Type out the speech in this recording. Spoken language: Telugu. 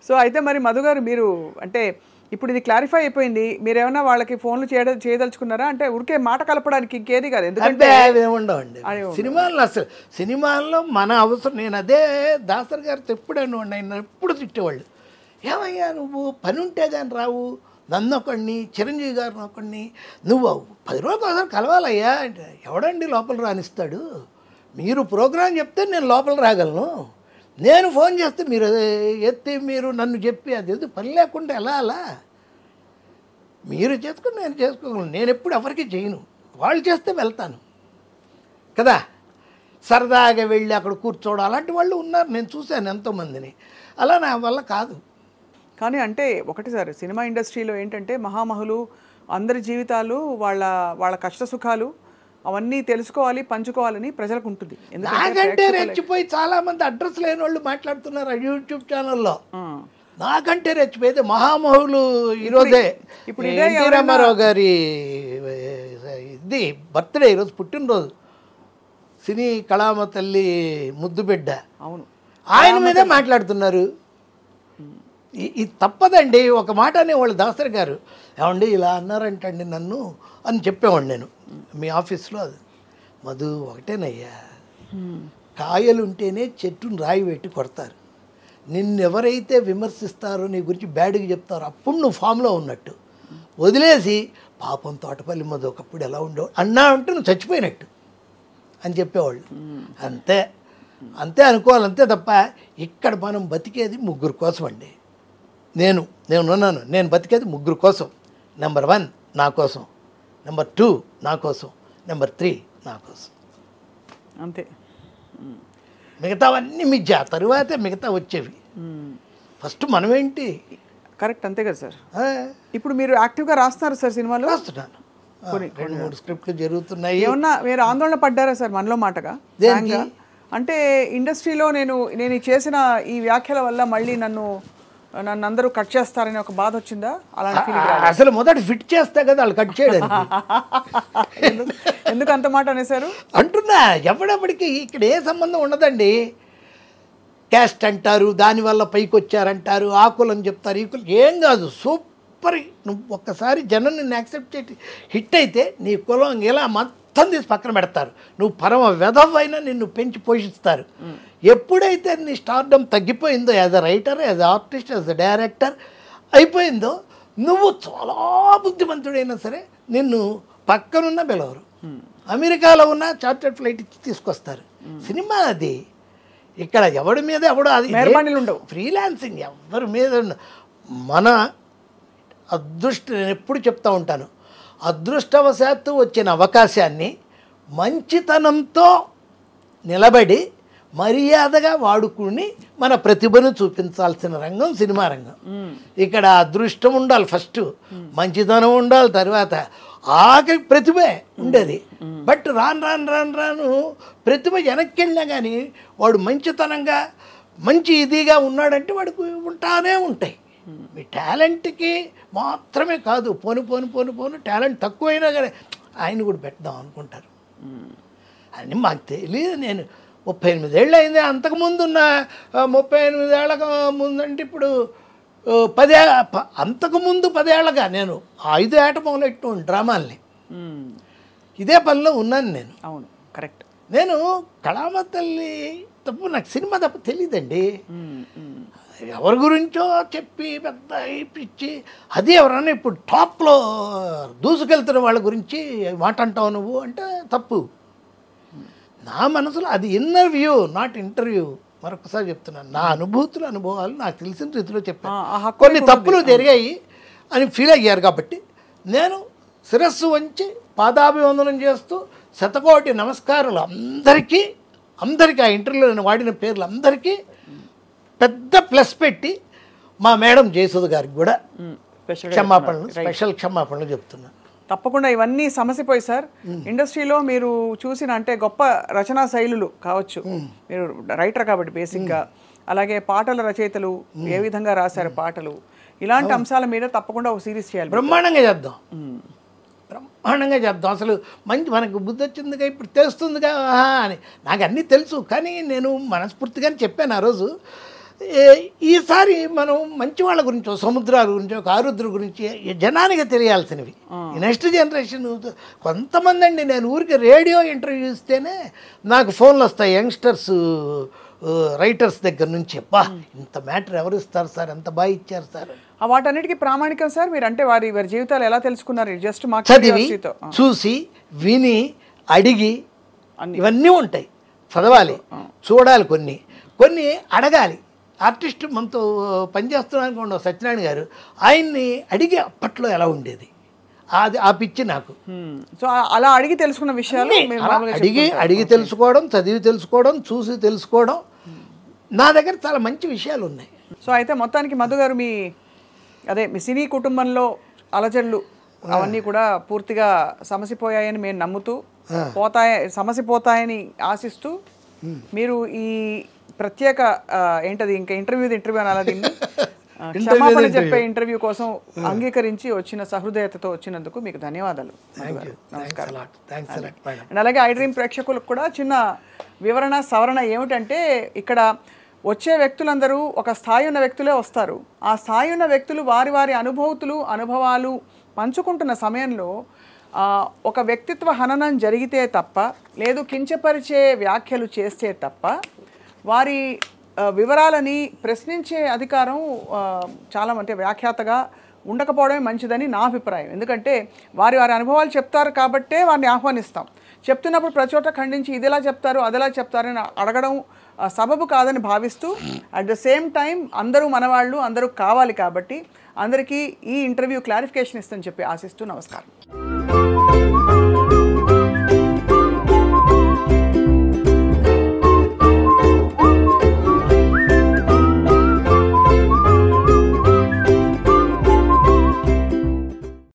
సో అయితే మరి మధు గారు మీరు అంటే ఇప్పుడు ఇది క్లారిఫై అయిపోయింది. మీరేమన్నా వాళ్ళకి ఫోన్లు చేయదలుచుకున్నారా? అంటే ఊరికే మాట కలపడానికి ఇంకేది కాదు. ఎందుకంటే ఉండవండి సినిమాల్లో, అసలు సినిమాల్లో మన అవసరం. నేను అదే దాసరి గారితో ఎప్పుడైనా ఆయన ఎప్పుడు తిట్టేవాళ్ళు, ఏమయ్యా నువ్వు పని ఉంటే కానీ రావు, నన్ను ఒకడిని, చిరంజీవి గారిని ఒకడిని, నువ్వు 10 రోజులకు ఒకసారి కలవాలయ్యా అంటే ఎవడండి లోపల రానిస్తాడు? మీరు ప్రోగ్రాం చెప్తే నేను లోపల రాగలను, నేను ఫోన్ చేస్తే మీరు ఎత్తి మీరు నన్ను చెప్పి అది ఎందుకు పని లేకుండా ఎలా అలా? మీరు చేసుకుని నేను చేసుకోగలను. నేను ఎప్పుడు ఎవరికి చేయను, వాళ్ళు చేస్తే వెళ్తాను కదా. సరదాగా వెళ్ళి అక్కడ కూర్చోవడం అలాంటి వాళ్ళు ఉన్నారు, నేను చూశాను ఎంతోమందిని. అలా నా వల్ల కాదు. కానీ అంటే ఒకటి సార్, సినిమా ఇండస్ట్రీలో ఏంటంటే మహామహులు అందరి జీవితాలు, వాళ్ళ కష్ట సుఖాలు అవన్నీ తెలుసుకోవాలి, పంచుకోవాలని ప్రజలకు ఉంటుంది. నాకంటే రెచ్చిపోయి చాలామంది అడ్రస్ లేని వాళ్ళు మాట్లాడుతున్నారు యూట్యూబ్ ఛానల్లో. నాకంటే రెచ్చిపోయేది మహామహులు. ఈరోజే ఇప్పుడు ఎన్టీ రామారావు గారి ఇది బర్త్డే, ఈరోజు పుట్టినరోజు, సినీ కళామ తల్లి ముద్దు బిడ్డ. అవును, ఆయన మీదే మాట్లాడుతున్నారు. ఇది తప్పదండి. ఒక మాట అనేవాళ్ళు దాసరి గారు, ఏమండి ఇలా అన్నారంటండి నన్ను అని చెప్పేవాడు నేను మీ ఆఫీస్లో. అది మధు ఒకటేనయ్యా, కాయలు ఉంటేనే చెట్టును రాయి పెట్టి కొడతారు. నిన్నెవరైతే విమర్శిస్తారో, నీ గురించి బ్యాడ్గా చెప్తారో అప్పుడు నువ్వు ఫామ్లో ఉన్నట్టు. వదిలేసి పాపం తోటపల్లి మధు ఒకప్పుడు ఎలా ఉండేవాడు అన్నా ఉంటే నువ్వు చచ్చిపోయినట్టు అని చెప్పేవాళ్ళు. అంతే అంతే అనుకోవాలి, అంతే తప్ప ఇక్కడ మనం బతికేది ముగ్గురు కోసం అండి. నేనున్నాను, నేను బతికేది ముగ్గురు కోసం. నెంబర్ 1 నా కోసం, నెంబర్ 2 నా కోసం, నెంబర్ 3 నా కోసం. అంతే. మిగతావన్నీ మిథ్య, తరువాతే మిగతా వచ్చేవి. ఫస్ట్ మనమేంటి? కరెక్ట్, అంతే కదా సార్. ఇప్పుడు మీరు యాక్టివ్గా రాస్తున్నారు సార్ సినిమాలో? రాస్తున్నాను, 2-3 స్క్రిప్ట్లు జరుగుతున్నాయి. ఏమన్నా మీరు ఆందోళన పడ్డారా సార్ మనలో మాటగా? అంటే ఇండస్ట్రీలో నేను చేసిన ఈ వ్యాఖ్యల వల్ల మళ్ళీ నన్ను అందరూ కట్ చేస్తారని ఒక బాధ వచ్చిందా? అలాంటి అసలు మొదట ఫిట్ చేస్తే కదా వాళ్ళు కట్ చేయడానికి. ఎందుకు అంత మాట అనేసారు అంటున్నా. ఎవడెప్పటికీ ఇక్కడ ఏ సంబంధం ఉండదండి. క్యాస్ట్ అంటారు, దానివల్ల పైకి వచ్చారంటారు, ఆ కులం చెప్తారు, ఈ కులం ఏం కాదు. సూపర్. నువ్వు ఒక్కసారి జనం నిన్ను యాక్సెప్ట్ చేసి హిట్ అయితే నీ కులం ఇలా మొత్తం తీసి పక్కన పెడతారు. నువ్వు పరమ వెధవైనా నిన్ను పెంచి పోషిస్తారు. ఎప్పుడైతే నీ స్టార్డమ్ తగ్గిపోయిందో, as a writer, as a artist, as a director అయిపోయిందో, నువ్వు చాలా బుద్ధిమంతుడైనా సరే నిన్ను పక్కనున్న పిలవరు. అమెరికాలో ఉన్న చార్టర్డ్ ఫ్లైట్ ఇచ్చి తీసుకొస్తారు. సినిమా అది. ఇక్కడ ఎవడి మీద ఎవడో అది ఉండవు, ఫ్రీలాన్సింగ్ ఎవరి మీద. మన నేను ఎప్పుడు చెప్తా ఉంటాను, అదృష్టవశాత్తు వచ్చిన అవకాశాన్ని మంచితనంతో నిలబడి మర్యాదగా వాడుకుని మన ప్రతిభను చూపించాల్సిన రంగం సినిమా రంగం. ఇక్కడ అదృష్టం ఉండాలి ఫస్ట్, మంచితనం ఉండాలి, తర్వాత ఆఖరి ప్రతిభే ఉండేది. బట్ రాను ప్రతిభ వెనక్కి వెళ్ళినా కానీ వాడు మంచితనంగా మంచి ఇదిగా ఉన్నాడంటే వాడికి ఉంటానే ఉంటాయి. మీ టాలెంట్కి మాత్రమే కాదు, పోను టాలెంట్ తక్కువైనా కానీ ఆయన కూడా పెట్టదాం అనుకుంటారు. అని మాకు తెలియదు. నేను 38 ఏళ్ళు అయింది. అంతకుముందున్న 38 ఏళ్ళకు ముందంటే ఇప్పుడు 10 అంతకుముందు 10 ఏళ్ళగా నేను 5 ఏట మొదలెట్టు డ్రామాల్ని. ఇదే పనిలో ఉన్నాను నేను. అవును, కరెక్ట్. నేను కళామ తల్లి తప్పు, నాకు సినిమా తప్ప తెలియదండి. ఎవరి గురించో చెప్పి పెద్ద ఇప్పించి అది ఎవరన్నా ఇప్పుడు టాప్లో దూసుకెళ్తున్న వాళ్ళ గురించి మాట అంటావు నువ్వు అంటే తప్పు. నా మనసులో అది ఇన్నర్ వ్యూ, నాట్ ఇంటర్వ్యూ. మరొకసారి చెప్తున్నాను, నా అనుభవాలు నాకు తెలిసిన రీతిలో చెప్పాను. కొన్ని తప్పులు జరిగాయి అని ఫీల్ అయ్యారు కాబట్టి నేను శిరస్సు వంచి పాదాభివందనం చేస్తూ శతకోటి నమస్కారాలు అందరికీ ఆ ఇంటర్వ్యూలో నేను వాడిన పేర్లు అందరికీ పెద్ద ప్లస్ పెట్టి మా మేడం జయసుధ గారికి కూడా స్పెషల్ క్షమాపణలు చెప్తున్నాను. తప్పకుండా ఇవన్నీ సమస్యపోయి సార్. ఇండస్ట్రీలో మీరు చూసిన అంటే గొప్ప రచనా శైలులు కావచ్చు, మీరు రైటర్ కాబట్టి బేసిక్గా, అలాగే పాటల రచయితలు ఏ విధంగా రాశారు పాటలు, ఇలాంటి అంశాల మీద తప్పకుండా ఒక సిరీస్ చేయాలి. బ్రహ్మాండంగా చేద్దాం. అసలు మంచి మనకు బుద్ధి వచ్చిందిగా, ఇప్పుడు తెలుస్తుందిగా అని. నాకు అన్నీ తెలుసు, కానీ నేను మనస్ఫూర్తిగానే చెప్పాను ఆ రోజు. ఈసారి మనం మంచి వాళ్ళ గురించో సముద్రాల గురించో ఆరుద్ర గురించి జనానికి తెలియాల్సినవి. నెక్స్ట్ జనరేషన్ కొంతమంది అండి, నేను ఊరికి రేడియో ఇంటర్వ్యూ ఇస్తేనే నాకు ఫోన్లు వస్తాయి యంగ్స్టర్స్ రైటర్స్ దగ్గర నుంచి. అబ్బా ఇంత మ్యాటర్ ఎవరు ఇస్తారు సార్, ఎంత బాగా ఇచ్చారు సార్. వాటన్నిటికీ ప్రామాణికం సార్. మీరు అంటే వారి జీవితాలు ఎలా తెలుసుకున్నారు? జస్ట్ మా చదివి చూసి విని అడిగి ఇవన్నీ ఉంటాయి. చదవాలి, చూడాలి, కొన్ని అడగాలి. ఆర్టిస్ట్ మనతో పనిచేస్తున్నాను అనుకోండి సత్యనారాయణ గారు, ఆయన్ని అడిగి అప్పట్లో ఎలా ఉండేది అది ఆ పిచ్చి నాకు. సో అలా అడిగి తెలుసుకున్న విషయాలు అడిగి తెలుసుకోవడం, చదివి తెలుసుకోవడం, చూసి తెలుసుకోవడం, నా దగ్గర చాలా మంచి విషయాలు ఉన్నాయి. సో అయితే మొత్తానికి మధు గారు మీ సినీ కుటుంబంలో అలజడులు అవన్నీ కూడా పూర్తిగా సమసిపోయాయని మేము నమ్ముతూ సమసిపోతాయని ఆశిస్తూ మీరు ఈ ప్రత్యేక ఏంటది ఇంకా ఇంటర్వ్యూ అని అలా దీన్ని క్షమాపణ చెప్పే ఇంటర్వ్యూ కోసం అంగీకరించి వచ్చిన సహృదయతతో వచ్చినందుకు మీకు ధన్యవాదాలు. నమస్కారం. అండ్ అలాగే ఐ డ్రీమ్ ప్రేక్షకులకు కూడా చిన్న వివరణ సవరణ ఏమిటంటే, ఇక్కడ వచ్చే వ్యక్తులందరూ ఒక స్థాయి ఉన్న వ్యక్తులే వస్తారు. ఆ స్థాయి ఉన్న వ్యక్తులు వారి వారి అనుభవాలు పంచుకుంటున్న సమయంలో ఒక వ్యక్తిత్వ హననం జరిగితే తప్ప, లేదు కించపరిచే వ్యాఖ్యలు చేస్తే తప్ప వారి వివరాలని ప్రశ్నించే అధికారం చాలా అంటే వ్యాఖ్యాతగా ఉండకపోవడమే మంచిదని నా అభిప్రాయం. ఎందుకంటే వారి అనుభవాలు చెప్తారు కాబట్టే వారిని ఆహ్వానిస్తాం. చెప్తున్నప్పుడు ప్రతి చోట ఖండించి ఇదిలా చెప్తారు అదిలా చెప్తారని అడగడం సబబు కాదని భావిస్తూ, అట్ ద సేమ్ టైం అందరూ మనవాళ్ళు, అందరూ కావాలి కాబట్టి అందరికీ ఈ ఇంటర్వ్యూ క్లారిఫికేషన్ ఇస్తుందని చెప్పి ఆశిస్తూ నమస్కారం.